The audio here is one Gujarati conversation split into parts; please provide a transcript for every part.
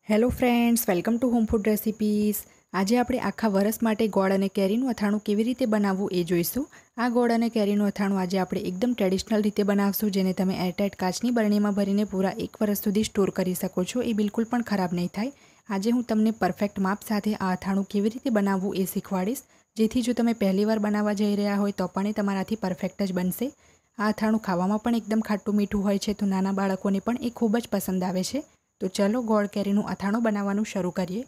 Hello friends, welcome to home food recipes. આજે આપણે આખા વરસ માટે ગોળ અને કેરીનું અથાણું કેવી રીતે બનાવવું એ જોઈશું। આ ગોળ અને કેરીનું અથાણું આજે આપણે એકદમ ટ્રેડિશનલ રીતે બનાવશું, જેને તમે એરટાઇટ કાચની બરણીમાં ભરીને પૂરા 1 વર્ષ સુધી સ્ટોર કરી શકો છો। એ બિલકુલ પણ ખરાબ નહીં થાય। આજે હું તમને પરફેક્ટ માપ સાથે આ અથાણું કેવી રીતે બનાવવું એ શીખવાડીશ, જેથી જો તમે પહેલીવાર બનાવવા જઈ રહ્યા હોય તો પણ એ તમારાથી પરફેક્ટ જ બનશે। આ અથાણું ખાવામાં પણ એકદમ ખાટું મીઠું હોય છે, તો નાના બાળકોને પણ એ ખૂબ જ પસંદ આવે છે। તો ચલો ગોળ કેરીનું અથાણું બનાવવાનું શરૂ કરીએ।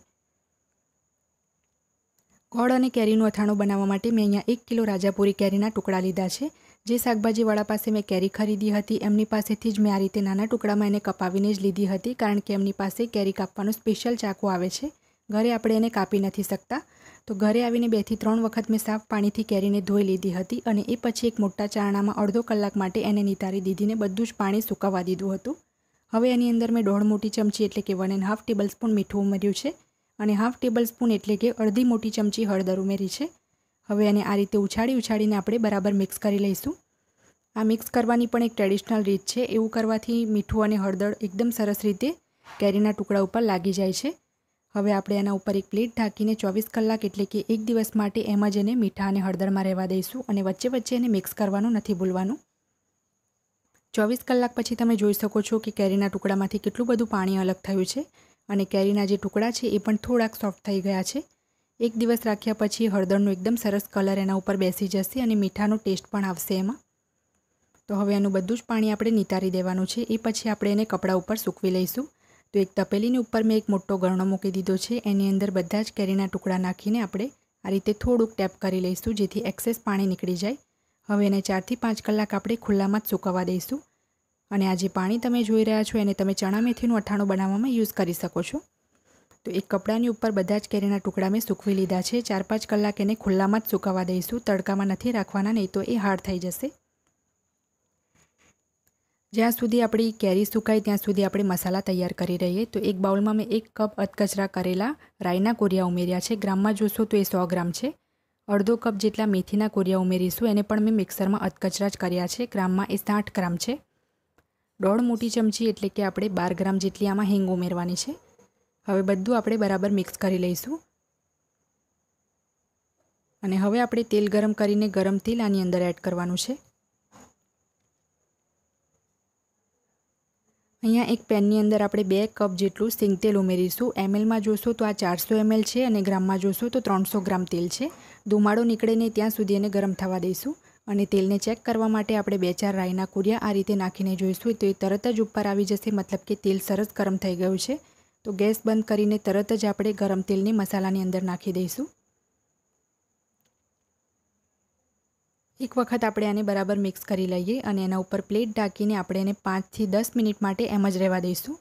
ગોળ અને કેરીનું અથાણું બનાવવા માટે મેં અહીંયા 1 કિલો રાજાપુરી કેરીના ટુકડા લીધા છે। જે શાકભાજીવાળા પાસે મેં કેરી ખરીદી હતી એમની પાસેથી જ મેં આ રીતે નાના ટુકડામાં એને કપાવીને જ લીધી હતી, કારણ કે એમની પાસે કેરી કાપવાનો સ્પેશિયલ ચાકુ આવે છે। ઘરે આપણે એને કાપી નથી શકતા, તો ઘરે આવીને 2 થી 3 વખત મેં સાફ પાણીથી કેરીને ધોઈ લીધી હતી અને એ પછી એક મોટા ચારણામાં અડધો કલાક માટે એને નિતારી દીધીને બધું જ પાણી સૂકવવા દીધું હતું। હવે એની અંદર મેં 1.5 મોટી ચમચી એટલે કે 1.5 ટેબલ સ્પૂન મીઠું ઉમેર્યું છે અને 1/2 ટેબલ સ્પૂન એટલે કે અડધી મોટી ચમચી હળદર ઉમેરી છે। હવે એને આ રીતે ઉછાળીને આપણે બરાબર મિક્સ કરી લઈશું। આ મિક્સ કરવાની પણ એક ટ્રેડિશનલ રીત છે। એવું કરવાથી મીઠું અને હળદર એકદમ સરસ રીતે કેરીના ટુકડા ઉપર લાગી જાય છે। હવે આપણે એના ઉપર એક પ્લેટ ઢાંકીને 24 કલાક એટલે કે 1 દિવસ માટે એમ જ એને મીઠા અને હળદરમાં રહેવા દઈશું અને વચ્ચે વચ્ચે એને મિક્સ કરવાનું નથી ભૂલવાનું। 24 કલાક પછી તમે જોઈ શકો છો કે કેરીના ટુકડામાંથી કેટલું બધું પાણી અલગ થયું છે અને કેરીના જે ટુકડા છે એ પણ થોડાક સોફ્ટ થઈ ગયા છે। 1 દિવસ રાખ્યા પછી હળદરનો એકદમ સરસ કલર એના ઉપર બેસી જશે અને મીઠાનો ટેસ્ટ પણ આવશે એમાં। તો હવે એનું બધું જ પાણી આપણે નિતારી દેવાનું છે। એ પછી આપણે એને કપડા ઉપર સૂકવી લઈશું। તો એક તપેલીની ઉપર મેં એક મોટો ગરણો મૂકી દીધો છે। એની અંદર બધા જ કેરીના ટુકડા નાખીને આપણે આ રીતે થોડુંક ટેપ કરી લઈશું, જેથી એક્સેસ પાણી નીકળી જાય। હવે એને 4 થી 5 કલાક આપણે ખુલ્લામાં જ સૂકવવા દઈશું અને આ જે પાણી તમે જોઈ રહ્યા છો એને તમે ચણા મેથીનું અથાણું બનાવવામાં યુઝ કરી શકો છો। તો એક કપડાની ઉપર બધા જ કેરીના ટુકડા મેં સૂકવી લીધા છે। 4-5 કલાક એને ખુલ્લામાં જ સૂકવવા દઈશું, તડકામાં નથી રાખવાના, નહીં તો એ હાર્ડ થઈ જશે। જ્યાં સુધી આપણી કેરી સુકાય ત્યાં સુધી આપણે મસાલા તૈયાર કરી રહીએ। તો એક બાઉલમાં મેં 1 કપ અધકચરા કરેલા રાઈના કોરિયા ઉમેર્યા છે। ગ્રામમાં જોશો તો એ 100 ગ્રામ છે। અડધો કપ જેટલા મેથીના કોરિયા ઉમેરીશું, એને પણ મેં મિક્સરમાં અધકચરા જ કર્યા છે। ગ્રામમાં એ 60 ગ્રામ છે। 1.5 મોટી ચમચી એટલે કે આપણે 12 ગ્રામ જેટલી આમાં હિંગ ઉમેરવાની છે। હવે બધું આપણે બરાબર મિક્સ કરી લઈશું અને હવે આપણે તેલ ગરમ કરીને ગરમ તેલ આની અંદર એડ કરવાનું છે। અહીંયા એક પેનની અંદર આપણે 2 કપ જેટલું સિંગ તેલ ઉમેરીશું। એમએલમાં જોશો તો આ 400 ml છે અને ગ્રામમાં જોશો તો 300 ગ્રામ તેલ છે। ધુમાડો નીકળે ને ત્યાં સુધી એને ગરમ થવા દઈશું અને તેલને ચેક કરવા માટે આપણે 2-4 રાઈના કોરિયા આ રીતે નાખીને જોઈશું, તો એ તરત જ ઉપર આવી જશે, મતલબ કે તેલ સરસ ગરમ થઈ ગયું છે। તો ગેસ બંધ કરીને તરત જ આપણે ગરમ તેલને મસાલાની અંદર નાખી દઈશું। એક વખત આપણે આને બરાબર મિક્સ કરી લઈએ અને એના ઉપર પ્લેટ ઢાંકીને આપણે એને 5 થી 10 મિનિટ માટે એમ જ રહેવા દઈશું।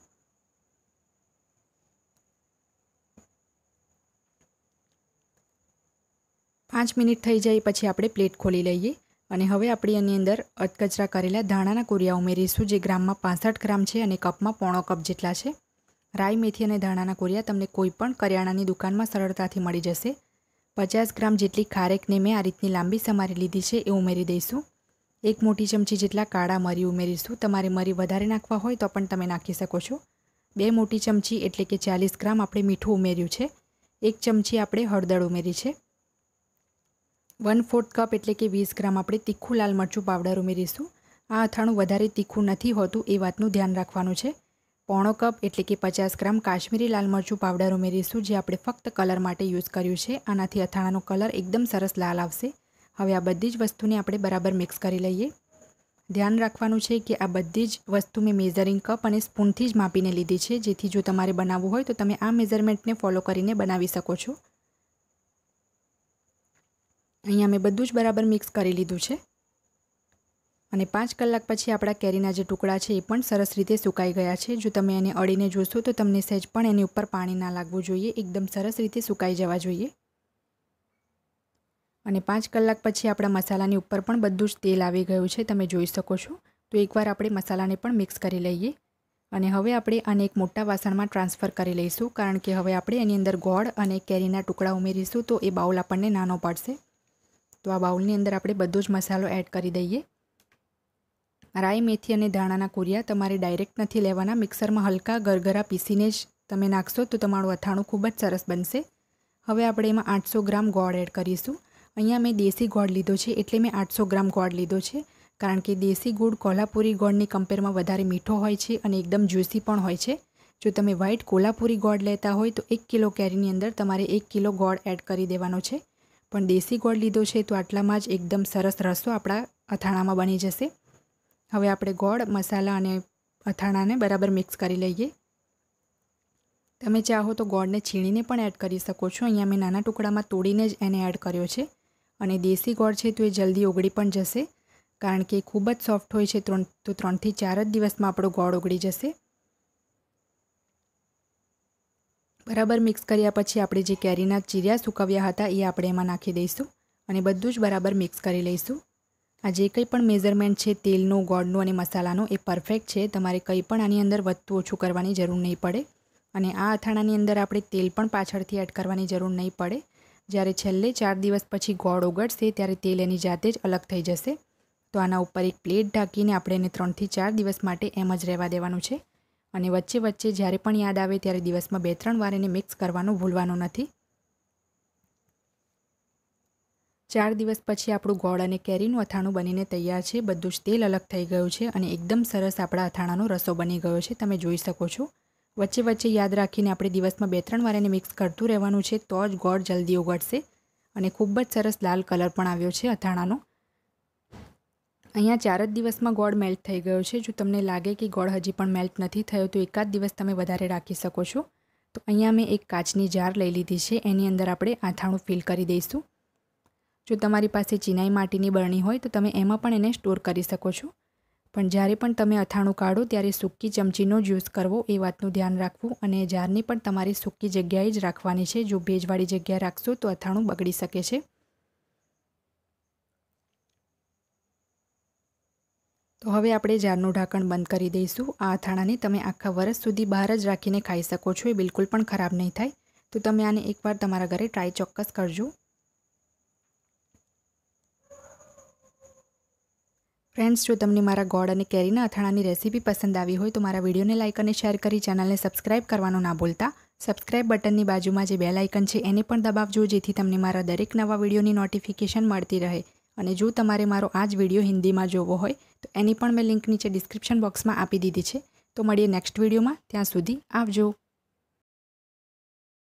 5 મિનિટ થઈ જાય પછી આપણે પ્લેટ ખોલી લઈએ અને હવે આપણે એની અંદર અધકચરા કરેલા ધાણાના કોરિયા ઉમેરીશું, જે ગ્રામમાં 65 ગ્રામ છે અને કપમાં 1/4 કપ જેટલા છે। રાઈ, મેથી અને ધાણાના કોરિયા તમને કોઈ પણ કરિયાણાની દુકાનમાં સરળતાથી મળી જશે। 50 ગ્રામ જેટલી ખારેકને મેં આ રીતની લાંબી સમારી લીધી છે, એ ઉમેરી દઈશું। 1 મોટી ચમચી જેટલા કાળા મરી ઉમેરીશું। તમારે મરી વધારે નાખવા હોય તો પણ તમે નાખી શકો છો। 2 મોટી ચમચી એટલે કે 40 ગ્રામ આપણે મીઠું ઉમેર્યું છે। 1 ચમચી આપણે હળદર ઉમેરી છે। 1/4 કપ એટલે કે 20 ગ્રામ આપણે તીખું લાલ મરચું પાવડર ઉમેરીશું। આ અથાણું વધારે તીખું નથી હોતું, એ વાતનું ધ્યાન રાખવાનું છે। 1/4 કપ એટલે કે 50 ગ્રામ કાશ્મીરી લાલ મરચું પાવડર ઉમેરીશું, જે આપણે ફક્ત કલર માટે યુઝ કર્યું છે। આનાથી અથાણાનો કલર એકદમ સરસ લાલ આવશે। હવે આ બધી જ વસ્તુને આપણે બરાબર મિક્સ કરી લઈએ। ધ્યાન રાખવાનું છે કે આ બધી જ વસ્તુ મેં મેઝરિંગ કપ અને સ્પૂનથી જ માપીને લીધી છે, જેથી જો તમારે બનાવવું હોય તો તમે આ મેઝરમેન્ટને ફોલો કરીને બનાવી શકો છો। અહીંયા મેં બધું જ બરાબર મિક્સ કરી લીધું છે અને 5 કલાક પછી આપણા કેરીના જે ટુકડા છે એ પણ સરસ રીતે સુકાઈ ગયા છે। જો તમે એને અડીને જોશો તો તમને સહેજ પણ એની ઉપર પાણી ના લાગવું જોઈએ, એકદમ સરસ રીતે સુકાઈ જવા જોઈએ। અને 5 કલાક પછી આપણા મસાલાની ઉપર પણ બધું જ તેલ આવી ગયું છે, તમે જોઈ શકો છો। તો એકવાર આપણે મસાલાને પણ મિક્સ કરી લઈએ અને હવે આપણે આને એક મોટા વાસણમાં ટ્રાન્સફર કરી લઈશું, કારણ કે હવે આપણે એની અંદર ગોળ અને કેરીના ટુકડા ઉમેરીશું, તો એ બાઉલ આપણને નાનો પડશે। તો આ બાઉલની અંદર આપણે બધો જ મસાલો એડ કરી દઈએ। રાઈ, મેથી અને ધાણાના કોરિયા તમારે ડાયરેક્ટ નથી લેવાના, મિક્સરમાં હલકા ગરગરા પીસીને જ તમે નાખશો તો તમારું અથાણું ખૂબ જ સરસ બનશે। હવે આપણે એમાં 800 ગ્રામ ગોળ એડ કરીશું। અહીંયા મેં દેશી ગોળ લીધો છે એટલે મેં 800 ગ્રામ ગોળ લીધો છે, કારણ કે દેશી ગોળ કોલ્હાપુરી ગોળની કમ્પેરમાં વધારે મીઠો હોય છે અને એકદમ જ્યુસી પણ હોય છે। જો તમે વ્હાઇટ કોલ્હાપુરી ગોળ લેતા હોય તો 1 કિલો કેરીની અંદર તમારે 1 કિલો ગોળ એડ કરી દેવાનો છે, પણ દેશી ગોળ લીધો છે તો આટલામાં જ એકદમ સરસ રસો આપણા અથાણામાં બની જશે। હવે આપણે ગોળ, મસાલા અને અથાણાને બરાબર મિક્સ કરી લઈએ। તમે ચાહો તો ગોળને છીણીને પણ એડ કરી શકો છો। અહીંયા મેં નાના ટુકડામાં તોડીને જ એને એડ કર્યો છે, અને દેશી ગોળ છે તો એ જલ્દી ઓગળી પણ જશે, કારણ કે ખૂબ જ સોફ્ટ હોય છે, તો 3 થી 4 જ દિવસમાં આપણો ગોળ ઓગળી જશે। બરાબર મિક્સ કર્યા પછી આપણે જે કેરીના ચીર્યા સૂકવ્યા હતા એ આપણે એમાં નાખી દઈશું અને બધું જ બરાબર મિક્સ કરી લઈશું। આ જે કંઈ પણ મેઝરમેન્ટ છે તેલનું, ગોળનું અને મસાલાનું એ પરફેક્ટ છે। તમારે કંઈ પણ આની અંદર વધતું ઓછું કરવાની જરૂર નહીં પડે, અને આ અથાણાની અંદર આપણે તેલ પણ પાછળથી એડ કરવાની જરૂર નહીં પડે। જ્યારે છેલ્લે 4 દિવસ પછી ગોળ ઓગળશે ત્યારે તેલ એની જાતે જ અલગ થઈ જશે। તો આના ઉપર એક પ્લેટ ઢાંકીને આપણે એને 3 થી 4 દિવસ માટે એમ જ રહેવા દેવાનું છે, અને વચ્ચે વચ્ચે જ્યારે પણ યાદ આવે ત્યારે દિવસમાં 2-3 વાર એને મિક્સ કરવાનું ભૂલવાનું નથી। 4 દિવસ પછી આપણું ગોળ અને કેરીનું અથાણું બનીને તૈયાર છે। બધું જ તેલ અલગ થઈ ગયું છે અને એકદમ સરસ આપણા અથાણાનો રસો બની ગયો છે, તમે જોઈ શકો છો। વચ્ચે વચ્ચે યાદ રાખીને આપણે દિવસમાં 2-3 વાર એને મિક્સ કરતું રહેવાનું છે, તો જ ગોળ જલ્દી ઓગળશે, અને ખૂબ જ સરસ લાલ કલર પણ આવ્યો છે અથાણાનો। અહીંયા 4 જ દિવસમાં ગોળ મેલ્ટ થઈ ગયો છે। જો તમને લાગે કે ગોળ હજી પણ મેલ્ટ નથી થયો તો એકાદ દિવસ તમે વધારે રાખી શકો છો। તો અહીંયા મેં એક કાચની જાર લઈ લીધી છે, એની અંદર આપણે અથાણું ફિલ કરી દઈશું। જો તમારી પાસે ચિનાઈ માટીની બરણી હોય તો તમે એમાં પણ એને સ્ટોર કરી શકો છો, પણ જ્યારે પણ તમે અથાણું કાઢો ત્યારે સૂકી ચમચીનો જ યુઝ કરવો એ વાતનું ધ્યાન રાખવું, અને જારની પણ તમારી સૂકી જગ્યાએ જ રાખવાની છે। જો ભેજવાળી જગ્યાએ રાખશો તો અથાણું બગડી શકે છે। તો હવે આપણે જારનું ઢાંકણ બંધ કરી દઈશું। આ અથાણાને તમે આખા વર્ષ સુધી બહાર જ રાખીને ખાઈ શકો છો, એ બિલકુલ પણ ખરાબ નહીં થાય। તો તમે આને એકવાર તમારા ઘરે ટ્રાય ચોક્કસ કરજો। ફ્રેન્ડ્સ, જો તમને મારા ગોળ અને કેરીના અથાણાની રેસીપી પસંદ આવી હોય તો મારા વિડીયોને લાઇક અને શેર કરી ચેનલને સબસ્ક્રાઇબ કરવાનું ના ભૂલતા। સબસ્ક્રાઇબ બટનની બાજુમાં જે બેલ આઇકન છે એને પણ દબાવજો, જેથી તમને મારા દરેક નવા વિડીયોની નોટિફિકેશન મળતી રહે। અને જો તમારે મારો આ જ વિડીયો હિન્દીમાં જોવો હોય તો એની પણ મેં લિંક નીચે ડિસ્ક્રિપ્શન બોક્સમાં આપી દીધી છે। તો મળીએ નેક્સ્ટ વિડીયોમાં, ત્યાં સુધી આવજો।